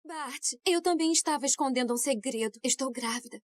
Bart, eu também estava escondendo um segredo. Estou grávida.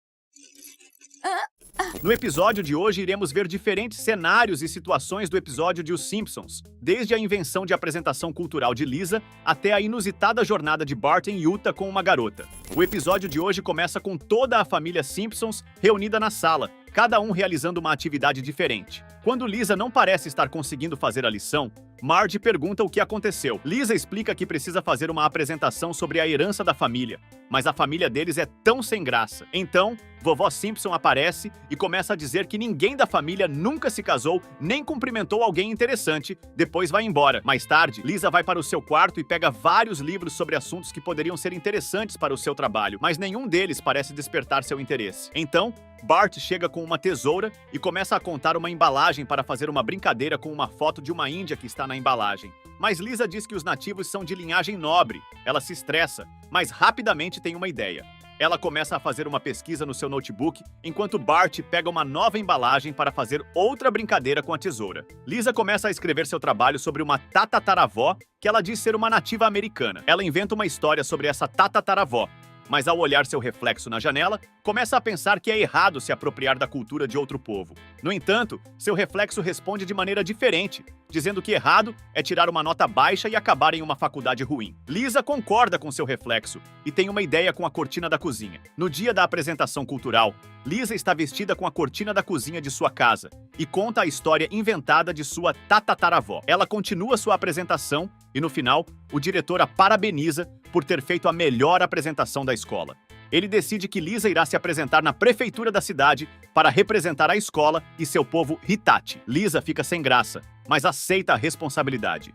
No episódio de hoje, iremos ver diferentes cenários e situações do episódio de Os Simpsons, desde a invenção de apresentação cultural de Lisa até a inusitada jornada de Bart em Utah com uma garota. O episódio de hoje começa com toda a família Simpsons reunida na sala, cada um realizando uma atividade diferente. Quando Lisa não parece estar conseguindo fazer a lição, Marge pergunta o que aconteceu. Lisa explica que precisa fazer uma apresentação sobre a herança da família, mas a família deles é tão sem graça. Então, vovó Simpson aparece e começa a dizer que ninguém da família nunca se casou nem cumprimentou alguém interessante, depois vai embora. Mais tarde, Lisa vai para o seu quarto e pega vários livros sobre assuntos que poderiam ser interessantes para o seu trabalho, mas nenhum deles parece despertar seu interesse. Então, Bart chega com uma tesoura e começa a contar uma embalagem para fazer uma brincadeira com uma foto de uma índia que está na embalagem. Mas Lisa diz que os nativos são de linhagem nobre. Ela se estressa, mas rapidamente tem uma ideia. Ela começa a fazer uma pesquisa no seu notebook, enquanto Bart pega uma nova embalagem para fazer outra brincadeira com a tesoura. Lisa começa a escrever seu trabalho sobre uma tatataravó que ela diz ser uma nativa americana. Ela inventa uma história sobre essa tatataravó, mas ao olhar seu reflexo na janela, começa a pensar que é errado se apropriar da cultura de outro povo. No entanto, seu reflexo responde de maneira diferente, dizendo que errado é tirar uma nota baixa e acabar em uma faculdade ruim. Lisa concorda com seu reflexo e tem uma ideia com a cortina da cozinha. No dia da apresentação cultural, Lisa está vestida com a cortina da cozinha de sua casa e conta a história inventada de sua tatataravó. Ela continua sua apresentação e, no final, o diretor a parabeniza por ter feito a melhor apresentação da escola. Ele decide que Lisa irá se apresentar na prefeitura da cidade para representar a escola e seu povo Hitachi. Lisa fica sem graça, mas aceita a responsabilidade.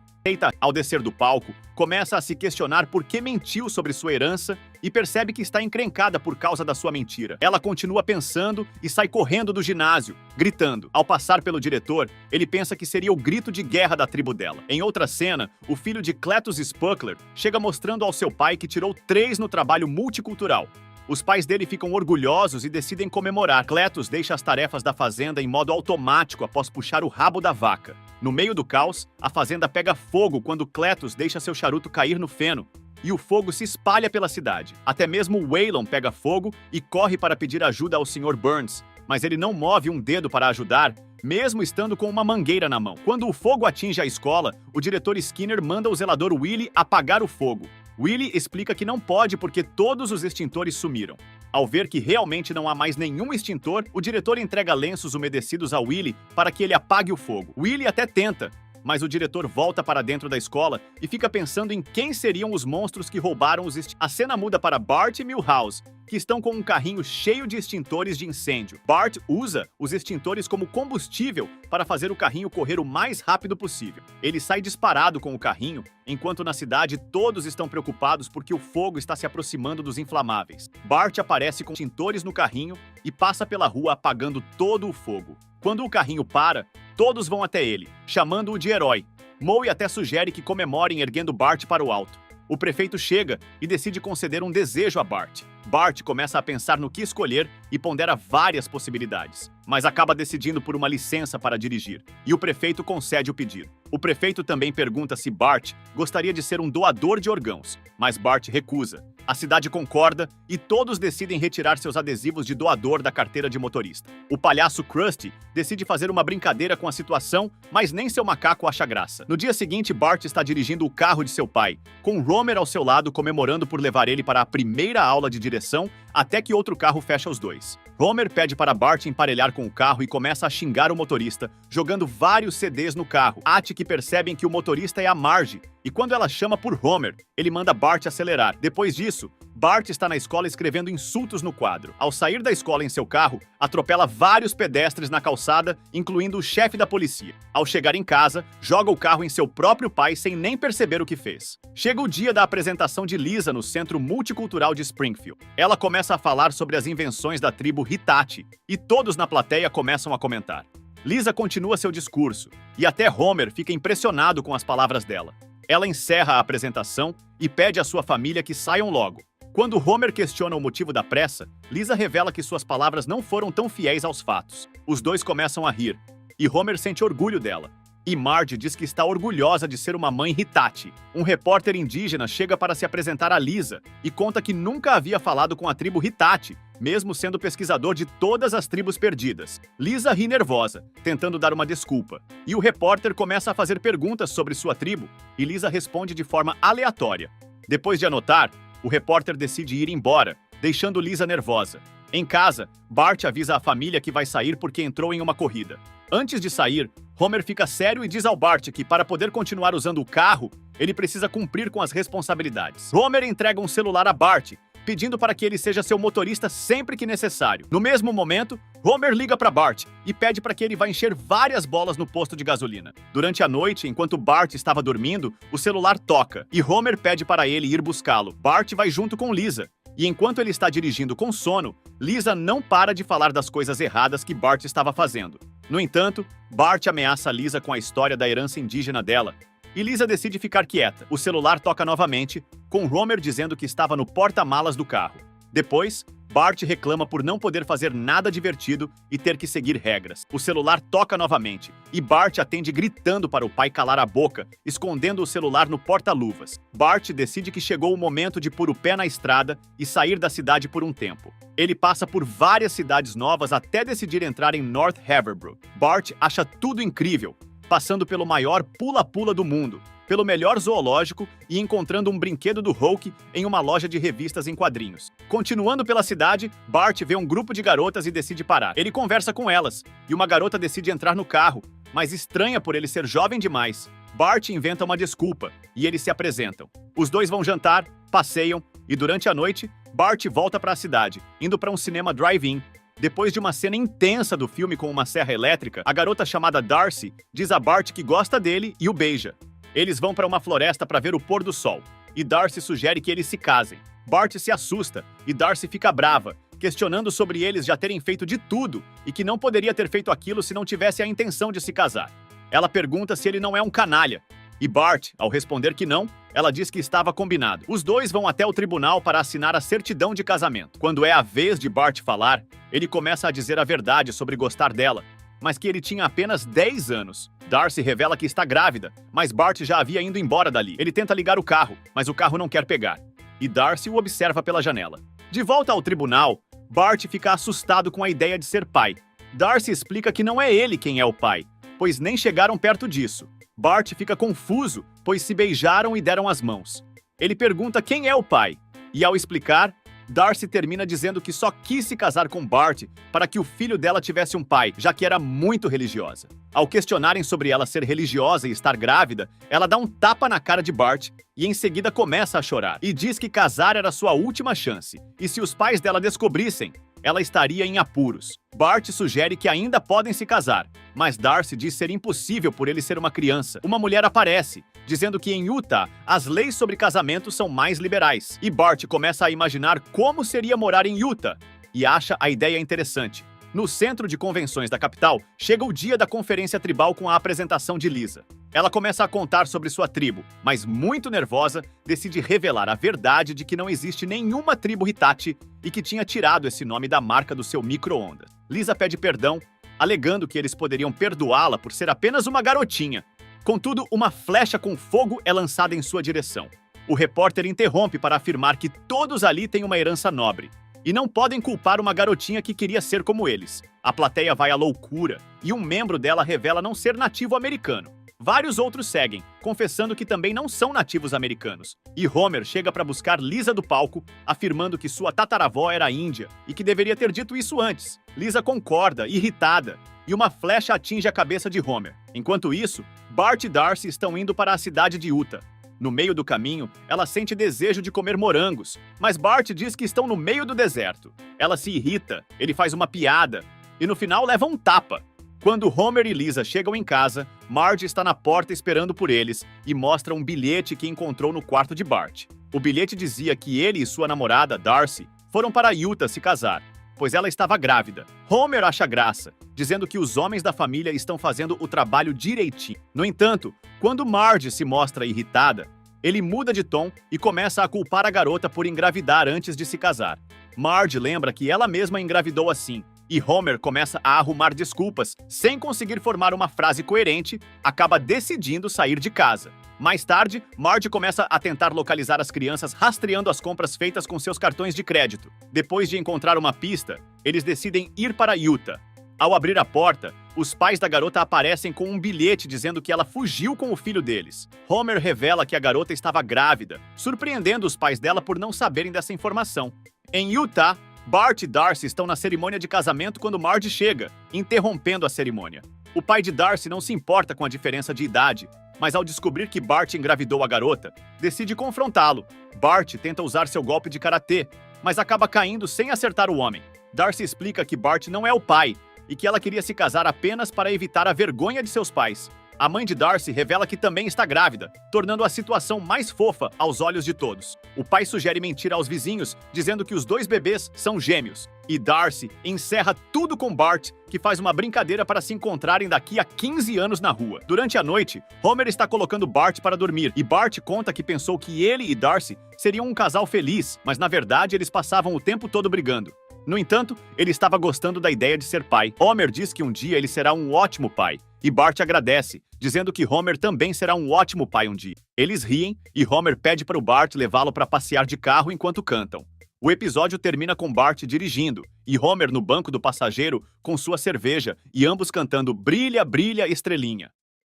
Ao descer do palco, começa a se questionar por que mentiu sobre sua herança e percebe que está encrencada por causa da sua mentira. Ela continua pensando e sai correndo do ginásio, gritando. Ao passar pelo diretor, ele pensa que seria o grito de guerra da tribo dela. Em outra cena, o filho de Cletus Spuckler chega mostrando ao seu pai que tirou 3 no trabalho multicultural. Os pais dele ficam orgulhosos e decidem comemorar. Cletus deixa as tarefas da fazenda em modo automático após puxar o rabo da vaca. No meio do caos, a fazenda pega fogo quando Cletus deixa seu charuto cair no feno, e o fogo se espalha pela cidade. Até mesmo Waylon pega fogo e corre para pedir ajuda ao Sr. Burns, mas ele não move um dedo para ajudar, mesmo estando com uma mangueira na mão. Quando o fogo atinge a escola, o diretor Skinner manda o zelador Willie apagar o fogo. Willie explica que não pode porque todos os extintores sumiram. Ao ver que realmente não há mais nenhum extintor, o diretor entrega lenços umedecidos a Willie para que ele apague o fogo. Willie até tenta, mas o diretor volta para dentro da escola e fica pensando em quem seriam os monstros que roubaram os extintores. A cena muda para Bart e Milhouse, que estão com um carrinho cheio de extintores de incêndio. Bart usa os extintores como combustível para fazer o carrinho correr o mais rápido possível. Ele sai disparado com o carrinho, enquanto na cidade todos estão preocupados porque o fogo está se aproximando dos inflamáveis. Bart aparece com extintores no carrinho e passa pela rua apagando todo o fogo. Quando o carrinho para, todos vão até ele, chamando-o de herói. Moe até sugere que comemorem erguendo Bart para o alto. O prefeito chega e decide conceder um desejo a Bart. Bart começa a pensar no que escolher e pondera várias possibilidades, mas acaba decidindo por uma licença para dirigir, e o prefeito concede o pedido. O prefeito também pergunta se Bart gostaria de ser um doador de órgãos, mas Bart recusa. A cidade concorda e todos decidem retirar seus adesivos de doador da carteira de motorista. O palhaço Krusty decide fazer uma brincadeira com a situação, mas nem seu macaco acha graça. No dia seguinte, Bart está dirigindo o carro de seu pai, com Homer ao seu lado comemorando por levar ele para a primeira aula de direção, até que outro carro fecha os dois. Homer pede para Bart emparelhar com o carro e começa a xingar o motorista, jogando vários CDs no carro. Até que percebem que o motorista é a Marge, e quando ela chama por Homer, ele manda Bart acelerar. Depois disso, Bart está na escola escrevendo insultos no quadro. Ao sair da escola em seu carro, atropela vários pedestres na calçada, incluindo o chefe da polícia. Ao chegar em casa, joga o carro em seu próprio pai sem nem perceber o que fez. Chega o dia da apresentação de Lisa no Centro Multicultural de Springfield. Ela começa a falar sobre as invenções da tribo Hitachi, e todos na plateia começam a comentar. Lisa continua seu discurso, e até Homer fica impressionado com as palavras dela. Ela encerra a apresentação e pede à sua família que saiam logo. Quando Homer questiona o motivo da pressa, Lisa revela que suas palavras não foram tão fiéis aos fatos. Os dois começam a rir, e Homer sente orgulho dela. E Marge diz que está orgulhosa de ser uma mãe Hitachi. Um repórter indígena chega para se apresentar a Lisa e conta que nunca havia falado com a tribo Hitachi, mesmo sendo pesquisador de todas as tribos perdidas. Lisa ri nervosa, tentando dar uma desculpa, e o repórter começa a fazer perguntas sobre sua tribo, e Lisa responde de forma aleatória. Depois de anotar, o repórter decide ir embora, deixando Lisa nervosa. Em casa, Bart avisa a família que vai sair porque entrou em uma corrida. Antes de sair, Homer fica sério e diz ao Bart que, para poder continuar usando o carro, ele precisa cumprir com as responsabilidades. Homer entrega um celular a Bart, pedindo para que ele seja seu motorista sempre que necessário. No mesmo momento, Homer liga para Bart e pede para que ele vá encher várias bolas no posto de gasolina. Durante a noite, enquanto Bart estava dormindo, o celular toca e Homer pede para ele ir buscá-lo. Bart vai junto com Lisa. E enquanto ele está dirigindo com sono, Lisa não para de falar das coisas erradas que Bart estava fazendo. No entanto, Bart ameaça Lisa com a história da herança indígena dela, e Lisa decide ficar quieta. O celular toca novamente, com Homer dizendo que estava no porta-malas do carro. Depois, Bart reclama por não poder fazer nada divertido e ter que seguir regras. O celular toca novamente, e Bart atende gritando para o pai calar a boca, escondendo o celular no porta-luvas. Bart decide que chegou o momento de pôr o pé na estrada e sair da cidade por um tempo. Ele passa por várias cidades novas até decidir entrar em North Haverbrook. Bart acha tudo incrível, passando pelo maior pula-pula do mundo, pelo melhor zoológico e encontrando um brinquedo do Hulk em uma loja de revistas em quadrinhos. Continuando pela cidade, Bart vê um grupo de garotas e decide parar. Ele conversa com elas, e uma garota decide entrar no carro, mas estranha por ele ser jovem demais. Bart inventa uma desculpa, e eles se apresentam. Os dois vão jantar, passeiam, e durante a noite, Bart volta para a cidade, indo para um cinema drive-in. Depois de uma cena intensa do filme com uma serra elétrica, a garota chamada Darcy diz a Bart que gosta dele e o beija. Eles vão para uma floresta para ver o pôr do sol, e Darcy sugere que eles se casem. Bart se assusta, e Darcy fica brava, questionando sobre eles já terem feito de tudo, e que não poderia ter feito aquilo se não tivesse a intenção de se casar. Ela pergunta se ele não é um canalha, e Bart, ao responder que não, ela diz que estava combinado. Os dois vão até o tribunal para assinar a certidão de casamento. Quando é a vez de Bart falar, ele começa a dizer a verdade sobre gostar dela, mas que ele tinha apenas 10 anos. Darcy revela que está grávida, mas Bart já havia ido embora dali. Ele tenta ligar o carro, mas o carro não quer pegar, e Darcy o observa pela janela. De volta ao tribunal, Bart fica assustado com a ideia de ser pai. Darcy explica que não é ele quem é o pai, pois nem chegaram perto disso. Bart fica confuso, pois se beijaram e deram as mãos. Ele pergunta quem é o pai, e ao explicar, Darcy termina dizendo que só quis se casar com Bart para que o filho dela tivesse um pai, já que era muito religiosa. Ao questionarem sobre ela ser religiosa e estar grávida, ela dá um tapa na cara de Bart e em seguida começa a chorar. E diz que casar era sua última chance, e se os pais dela descobrissem, ela estaria em apuros. Bart sugere que ainda podem se casar, mas Darcy diz ser impossível por ele ser uma criança. Uma mulher aparece, dizendo que em Utah as leis sobre casamento são mais liberais. E Bart começa a imaginar como seria morar em Utah e acha a ideia interessante. No centro de convenções da capital, chega o dia da conferência tribal com a apresentação de Lisa. Ela começa a contar sobre sua tribo, mas muito nervosa, decide revelar a verdade de que não existe nenhuma tribo Hitachi e que tinha tirado esse nome da marca do seu micro-ondas. Lisa pede perdão, alegando que eles poderiam perdoá-la por ser apenas uma garotinha. Contudo, uma flecha com fogo é lançada em sua direção. O repórter interrompe para afirmar que todos ali têm uma herança nobre e não podem culpar uma garotinha que queria ser como eles. A plateia vai à loucura e um membro dela revela não ser nativo americano. Vários outros seguem, confessando que também não são nativos americanos. E Homer chega para buscar Lisa do palco, afirmando que sua tataravó era índia e que deveria ter dito isso antes. Lisa concorda, irritada, e uma flecha atinge a cabeça de Homer. Enquanto isso, Bart e Darcy estão indo para a cidade de Utah. No meio do caminho, ela sente desejo de comer morangos, mas Bart diz que estão no meio do deserto. Ela se irrita, ele faz uma piada, e no final leva um tapa. Quando Homer e Lisa chegam em casa, Marge está na porta esperando por eles e mostra um bilhete que encontrou no quarto de Bart. O bilhete dizia que ele e sua namorada, Darcy, foram para Utah se casar, pois ela estava grávida. Homer acha graça, dizendo que os homens da família estão fazendo o trabalho direitinho. No entanto, quando Marge se mostra irritada, ele muda de tom e começa a culpar a garota por engravidar antes de se casar. Marge lembra que ela mesma engravidou assim, e Homer começa a arrumar desculpas. Sem conseguir formar uma frase coerente, acaba decidindo sair de casa. Mais tarde, Marge começa a tentar localizar as crianças rastreando as compras feitas com seus cartões de crédito. Depois de encontrar uma pista, eles decidem ir para Utah. Ao abrir a porta, os pais da garota aparecem com um bilhete dizendo que ela fugiu com o filho deles. Homer revela que a garota estava grávida, surpreendendo os pais dela por não saberem dessa informação. Em Utah, Bart e Darcy estão na cerimônia de casamento quando Marge chega, interrompendo a cerimônia. O pai de Darcy não se importa com a diferença de idade, mas ao descobrir que Bart engravidou a garota, decide confrontá-lo. Bart tenta usar seu golpe de karatê, mas acaba caindo sem acertar o homem. Darcy explica que Bart não é o pai e que ela queria se casar apenas para evitar a vergonha de seus pais. A mãe de Darcy revela que também está grávida, tornando a situação mais fofa aos olhos de todos. O pai sugere mentir aos vizinhos, dizendo que os dois bebês são gêmeos. E Darcy encerra tudo com Bart, que faz uma brincadeira para se encontrarem daqui a 15 anos na rua. Durante a noite, Homer está colocando Bart para dormir, e Bart conta que pensou que ele e Darcy seriam um casal feliz, mas na verdade eles passavam o tempo todo brigando. No entanto, ele estava gostando da ideia de ser pai. Homer diz que um dia ele será um ótimo pai, e Bart agradece, dizendo que Homer também será um ótimo pai um dia. Eles riem, e Homer pede para o Bart levá-lo para passear de carro enquanto cantam. O episódio termina com Bart dirigindo, e Homer no banco do passageiro com sua cerveja, e ambos cantando Brilha, Brilha, Estrelinha.